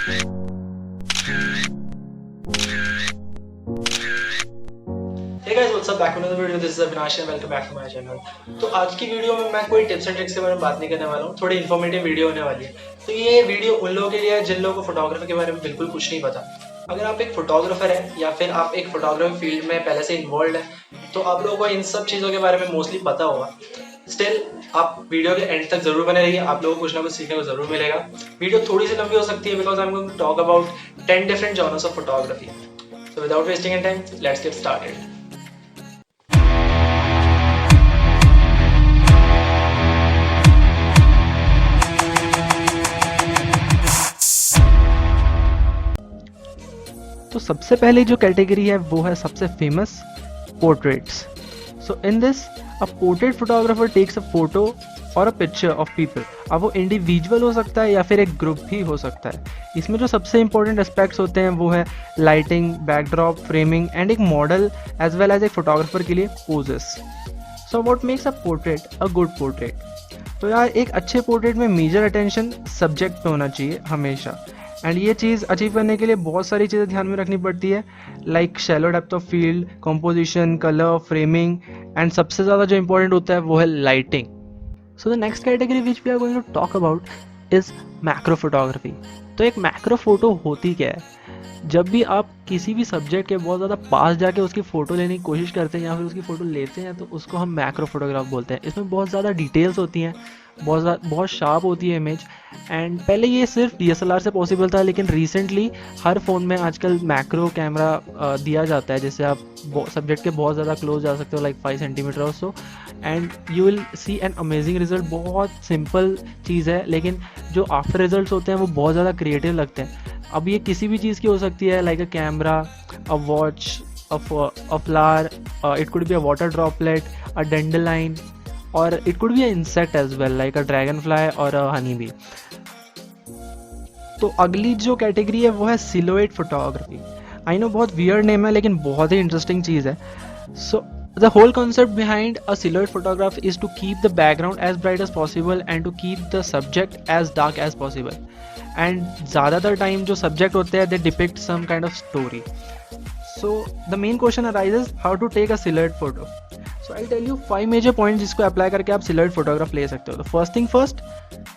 Hey guys, what's up? Back with another video. This is Avinash and welcome back to my channel. तो आज की video में मैं कोई टिप्स एंड ट्रिक्स के बारे में बात नहीं करने वाला हूँ, थोड़ी इन्फॉर्मेटिव वीडियो होने वाली है। तो ये वीडियो उन लोगों के लिए है जिन लोगों को फोटोग्राफी के बारे में बिल्कुल कुछ नहीं पता। अगर आप एक फोटोग्राफर है या फिर आप एक फोटोग्राफी फील्ड में पहले से इन्वॉल्व है, तो आप लोगों को इन सब चीज़ों के बारे में मोस्टली पता होगा। स्टिल आप वीडियो के एंड तक जरूर बने रहिए, आप लोगों को कुछ ना कुछ सीखने को जरूर मिलेगा। वीडियो थोड़ी सी लंबी हो सकती है because I am going to talk about 10 different genres of photography. So without wasting any time, let's get started. तो सबसे पहले जो कैटेगरी है वो है सबसे famous portraits. So in this a portrait photographer takes a photo और a picture of people. अब वो इंडिविजुअल हो सकता है या फिर एक ग्रुप भी हो सकता है। इसमें जो सबसे इंपॉर्टेंट एस्पेक्ट्स होते हैं वो है लाइटिंग, बैकड्रॉप, फ्रेमिंग एंड एक मॉडल एज वेल एज एक फोटोग्राफर के लिए poses. So what makes a portrait a good portrait? तो यार एक अच्छे पोर्ट्रेट में मेजर अटेंशन सब्जेक्ट पे होना चाहिए हमेशा। एंड ये चीज़ अचीव करने के लिए बहुत सारी चीज़ें ध्यान में रखनी पड़ती है, like shallow depth of field, composition, colour, framing and सबसे ज़्यादा जो इंपॉर्टेंट होता है वो है lighting. So the next category which we are going to talk about is macro photography. तो एक मैक्रो फोटो होती क्या है? जब भी आप किसी भी सब्जेक्ट के बहुत ज़्यादा पास जाके उसकी फ़ोटो लेने की कोशिश करते हैं या फिर उसकी फ़ोटो लेते हैं तो उसको हम मैक्रो फोटोग्राफ बोलते हैं। इसमें बहुत ज़्यादा डिटेल्स होती हैं, बहुत शार्प होती है इमेज। एंड पहले ये सिर्फ DSLR से पॉसिबल था, लेकिन रिसेंटली हर फ़ोन में आजकल मैक्रो कैमरा दिया जाता है, जिससे आप सब्जेक्ट के बहुत ज़्यादा क्लोज जा सकते हो, लाइक 5 सेंटीमीटर और so, and you will see an amazing result. बहुत सिंपल चीज़ है, लेकिन जो आफ्टर रिजल्ट्स होते हैं वो बहुत ज़्यादा क्रिएटिव लगते हैं। अब ये किसी भी चीज़ की हो सकती है, like a camera, a watch, a flower, it could be a water droplet, a dandelion, और it could be a insect as well, like a dragonfly और अ हनी बी। तो अगली जो कैटेगरी है वो है सिलोएट फोटोग्राफी। आई नो बहुत weird name है, लेकिन बहुत ही इंटरेस्टिंग चीज़ है। सो the whole concept behind a silhouette photograph is to keep the background as bright as possible and to keep the subject as dark as possible. And ज़्यादातर time जो subject होते हैं they depict some kind of story. So the main question arises how to take a silhouette photo. So I'll tell you 5 major points जिसको apply करके आप silhouette photograph ले सकते हो। तो first thing first,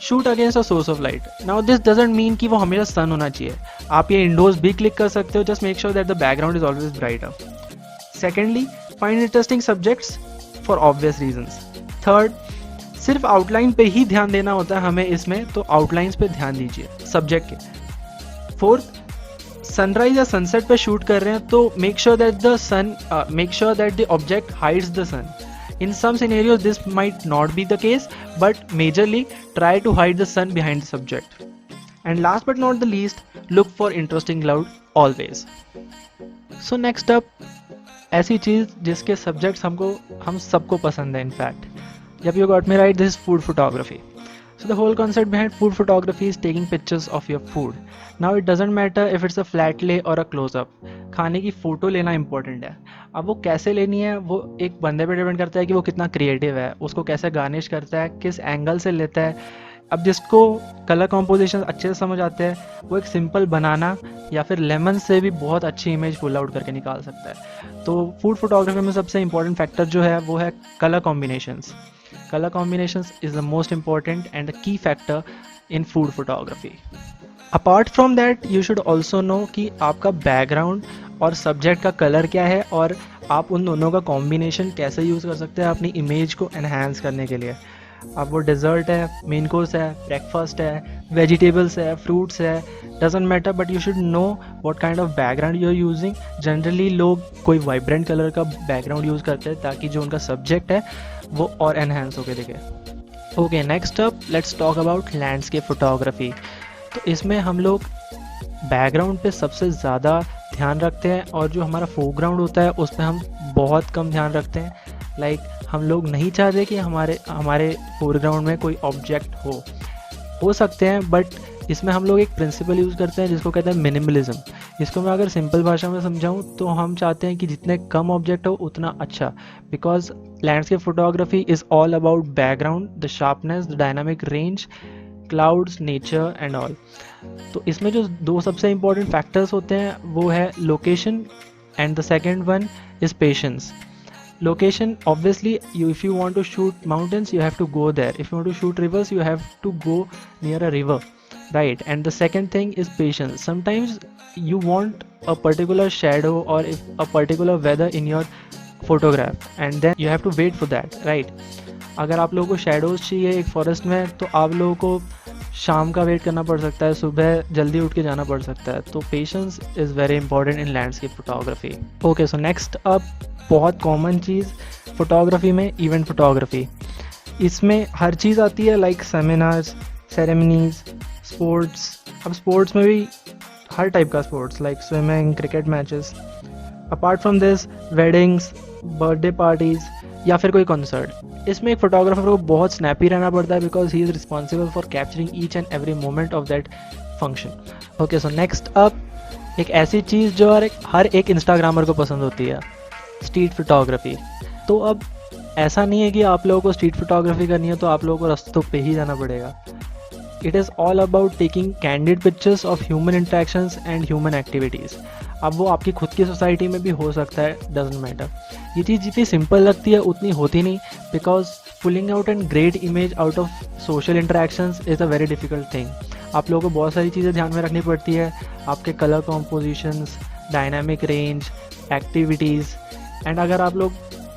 shoot against a source of light. Now this doesn't mean कि वो हमेशा सन होना चाहिए, आप ये इंडोर्स भी क्लिक कर सकते हो, just make sure that the background is always brighter. Secondly, find interesting subjects for obvious reasons. Third, सिर्फ आउटलाइन पे ही ध्यान देना होता है हमें इसमें, तो आउटलाइंस पे ध्यान दीजिए सब्जेक्ट के। फोर्थ, सनराइज या सनसेट पे शूट कर रहे हैं तो make sure that the object hides the sun. In some scenarios this might not be the case, but majorly try to hide the sun behind the subject. And last but not the least, look for interesting cloud always. So next up, ऐसी चीज़ जिसके subjects हम सबको पसंद है in fact. Yep, you got me right, this is food photography. So the whole concept behind food photography is taking pictures of your food. Now it doesn't matter if it's a flat lay or a close up. खाने की photo लेना important है। अब वो कैसे लेनी है वो एक बंदे पे डिपेंड करता है कि वो कितना क्रिएटिव है, उसको कैसे गार्निश करता है, किस एंगल से लेता है। अब जिसको कलर कॉम्पोजिशन अच्छे से समझ आते हैं वो एक सिंपल बनाना या फिर लेमन से भी बहुत अच्छी इमेज पुल आउट करके निकाल सकता है। तो फूड फोटोग्राफी में सबसे इंपॉर्टेंट फैक्टर जो है वो है colour combinations. Color combinations is the most important and the key factor in food photography. Apart from that, you should also know कि आपका बैकग्राउंड और सब्जेक्ट का कलर क्या है और आप उन दोनों का कॉम्बिनेशन कैसे यूज़ कर सकते हैं अपनी इमेज को एनहांस करने के लिए। अब वो डिज़र्ट है, मेन कोर्स है, ब्रेकफास्ट है, वेजिटेबल्स है, फ्रूट्स है, doesn't matter, but you should know what kind of background you are using. Generally लोग कोई वाइब्रेंट कलर का बैकग्राउंड यूज़ करते हैं ताकि जो उनका सब्जेक्ट है वो और एनहेंस होकर दिखे। Okay, next up let's talk about landscape photography. तो इसमें हम लोग बैकग्राउंड पे सबसे ज़्यादा ध्यान रखते हैं और जो हमारा फोरग्राउंड होता है उस पर हम बहुत कम ध्यान रखते हैं। लाइक हम लोग नहीं चाहते कि हमारे फोरग्राउंड में कोई ऑब्जेक्ट हो सकते हैं, बट इसमें हम लोग एक प्रिंसिपल यूज़ करते हैं जिसको कहते हैं मिनिमलिज्म। इसको मैं अगर सिंपल भाषा में समझाऊँ तो हम चाहते हैं कि जितने कम ऑब्जेक्ट हो उतना अच्छा, because landscape photography is all about background, the sharpness, the dynamic range clouds, nature and all. तो इसमें जो दो सबसे इंपॉर्टेंट फैक्टर्स होते हैं वो है location and the second one is patience. Location, obviously, if you want to shoot mountains, you have to go there. If you want to shoot rivers, you have to go near a river, right? And the second thing is patience. Sometimes you want a particular shadow or a particular weather in your photograph, and then you have to wait for that, right? अगर आप लोगों को shadows चाहिए एक forest में, तो आप लोगों को शाम का वेट करना पड़ सकता है, सुबह जल्दी उठ के जाना पड़ सकता है। तो patience is very important in landscape photography. Okay, so next up बहुत कॉमन चीज़ फोटोग्राफी में इवेंट फोटोग्राफी। इसमें हर चीज़ आती है, लाइक सेमिनार्स, सेरेमनीज, स्पोर्ट्स। अब स्पोर्ट्स में भी हर टाइप का sports, like swimming, cricket matches. Apart from this, weddings, birthday parties या फिर कोई कॉन्सर्ट। इसमें एक फोटोग्राफर को बहुत स्नैपी रहना पड़ता है because he is responsible for capturing each and every moment of that function. Okay, so next up एक ऐसी चीज़ जो हर एक इंस्टाग्रामर को पसंद होती है, स्ट्रीट फोटोग्राफी। तो अब ऐसा नहीं है कि आप लोगों को स्ट्रीट फोटोग्राफी करनी है तो आप लोगों को रास्तों पे ही जाना पड़ेगा। It is all about taking candid pictures of human interactions and human activities. अब वो आपकी खुद की सोसाइटी में भी हो सकता है, डजेंट मैटर। ये चीज़ जितनी सिंपल लगती है उतनी होती नहीं, because pulling out and great image out of social interactions is a very difficult thing. आप लोगों को बहुत सारी चीज़ें ध्यान में रखनी पड़ती है, आपके colour compositions, dynamic range, activities. And अगर आप लोग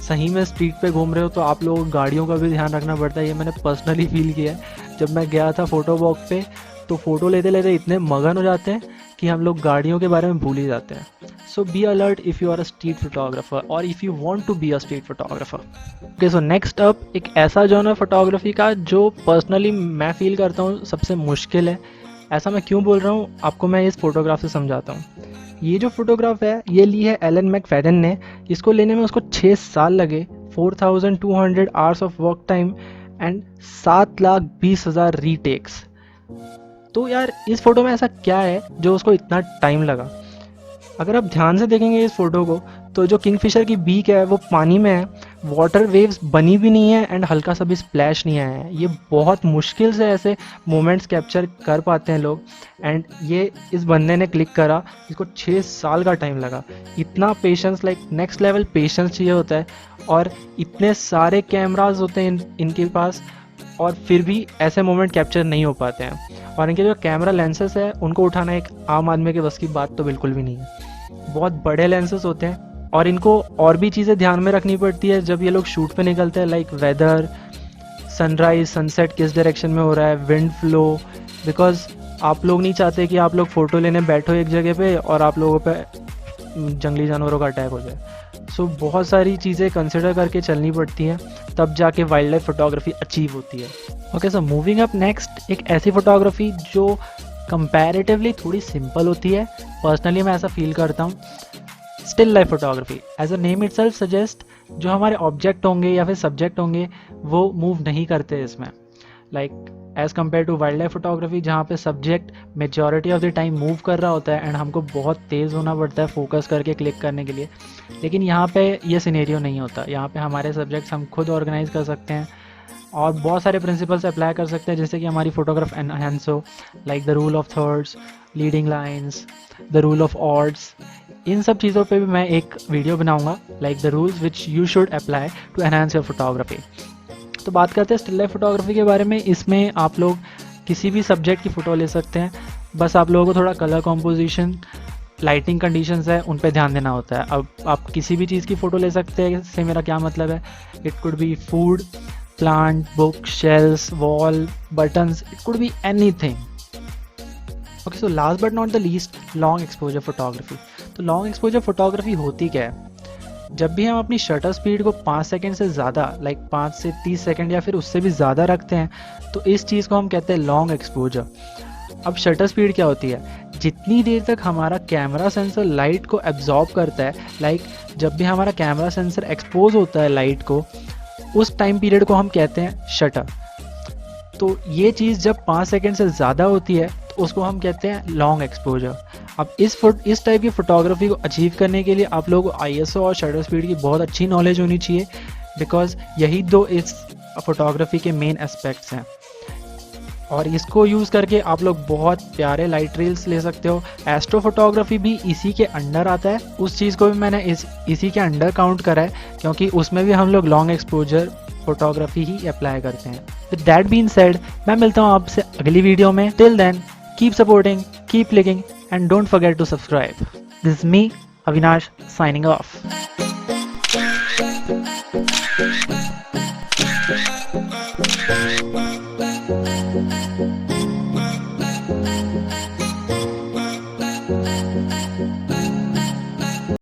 सही में स्ट्रीट पे घूम रहे हो तो आप लोगों को गाड़ियों का भी ध्यान रखना पड़ता है। ये मैंने पर्सनली फील किया है। जब मैं गया था फ़ोटो वॉक पे, तो फ़ोटो लेते लेते इतने मगन हो जाते हैं कि हम लोग गाड़ियों के बारे में भूल ही जाते हैं। So be alert if you are a street photographer और if you want to be a street photographer. Okay, so next up एक ऐसा जॉनर फोटोग्राफी का जो पर्सनली मैं फील करता हूँ सबसे मुश्किल है। ऐसा मैं क्यों बोल रहा हूँ आपको मैं इस फोटोग्राफ से समझाता हूँ। ये जो फोटोग्राफ है ये ली है एलन मैकफेडन ने। इसको लेने में उसको 6 साल लगे, 4200 hours of work time and 7,20,000 retakes. तो यार इस फोटो में ऐसा क्या है जो उसको इतना टाइम लगा? अगर आप ध्यान से देखेंगे इस फोटो को तो जो किंगफिशर की बीक है वो पानी में है, वाटर वेव्स बनी भी नहीं है एंड हल्का सा भी स्प्लैश नहीं आया है। ये बहुत मुश्किल से ऐसे मोमेंट्स कैप्चर कर पाते हैं लोग, एंड ये इस बंदे ने क्लिक करा, इसको 6 साल का टाइम लगा। इतना patience, like next level patience चाहिए होता है, और इतने सारे कैमराज होते हैं इनके पास, और फिर भी ऐसे मोमेंट कैप्चर नहीं हो पाते हैं। और इनके जो कैमरा लेंसेज है उनको उठाना एक आम आदमी के बस की बात तो बिल्कुल भी नहीं है। बहुत बड़े लेंसेज होते हैं और इनको और भी चीज़ें ध्यान में रखनी पड़ती है जब ये लोग शूट पे निकलते हैं, लाइक वेदर, सनराइज, सनसेट किस डायरेक्शन में हो रहा है, विंड फ्लो। बिकॉज आप लोग नहीं चाहते कि आप लोग फ़ोटो लेने बैठो एक जगह पे और आप लोगों पे जंगली जानवरों का अटैक हो जाए। सो बहुत सारी चीज़ें कंसिडर करके चलनी पड़ती हैं, तब जाके वाइल्ड लाइफ फोटोग्राफी अचीव होती है। Okay, so moving up next एक ऐसी फोटोग्राफी जो कंपैरेटिवली थोड़ी सिंपल होती है। पर्सनली मैं ऐसा फील करता हूँ। Still life photography as a name itself suggest, जो हमारे ऑब्जेक्ट होंगे या फिर सब्जेक्ट होंगे वो मूव नहीं करते इसमें, like as compare to wild life photography जहाँ पे subject majority of the time move कर रहा होता है एंड हमको बहुत तेज़ होना पड़ता है फोकस करके क्लिक करने के लिए। लेकिन यहाँ पे ये सिनेरियो नहीं होता। यहाँ पे हमारे सब्जेक्ट्स हम खुद ऑर्गेनाइज कर सकते हैं और बहुत सारे प्रिंसिपल्स अप्लाई कर सकते हैं, जैसे कि हमारी फोटोग्राफ एनहांस हो, like the rule of thirds, leading lines, the rule of odds. इन सब चीज़ों पे भी मैं एक वीडियो बनाऊंगा, like the rules which you should apply to enhance your photography. तो बात करते हैं स्टिल लाइफ फोटोग्राफी के बारे में। इसमें आप लोग किसी भी सब्जेक्ट की फ़ोटो ले सकते हैं, बस आप लोगों को थोड़ा कलर कॉम्पोजिशन, लाइटिंग कंडीशंस है उन पे ध्यान देना होता है। अब आप किसी भी चीज़ की फ़ोटो ले सकते हैं, इससे मेरा क्या मतलब है, it could B food, plant, book, shells, wall, buttons, it could be anything. Okay, so last but not the least, long exposure photography. तो लॉन्ग एक्सपोजर फोटोग्राफी होती क्या है? जब भी हम अपनी शटर स्पीड को 5 सेकंड से ज़्यादा, लाइक 5 से 30 सेकंड या फिर उससे भी ज़्यादा रखते हैं, तो इस चीज़ को हम कहते हैं लॉन्ग एक्सपोजर। अब शटर स्पीड क्या होती है? जितनी देर तक हमारा कैमरा सेंसर लाइट को एब्जॉर्ब करता है, लाइक जब भी हमारा कैमरा सेंसर एक्सपोज होता है लाइट को, उस टाइम पीरियड को हम कहते हैं शटर। तो ये चीज़ जब 5 सेकंड से ज़्यादा होती है तो उसको हम कहते हैं लॉन्ग एक्सपोजर। अब इस टाइप की फोटोग्राफी को अचीव करने के लिए आप लोगों को आईएसओ और शटर स्पीड की बहुत अच्छी नॉलेज होनी चाहिए, बिकॉज यही दो इस फोटोग्राफी के मेन एस्पेक्ट्स हैं। और इसको यूज़ करके आप लोग बहुत प्यारे लाइट रील्स ले सकते हो। एस्ट्रो फोटोग्राफी भी इसी के अंडर आता है, उस चीज़ को भी मैंने इसी के अंडर काउंट करा है, क्योंकि उसमें भी हम लोग लॉन्ग एक्सपोजर फोटोग्राफी ही अप्लाई करते हैं। विद दैट बीन सेड, मैं मिलता हूँ आपसे अगली वीडियो में। Till then keep supporting, keep clicking and don't forget to subscribe. This is me Avinash signing of.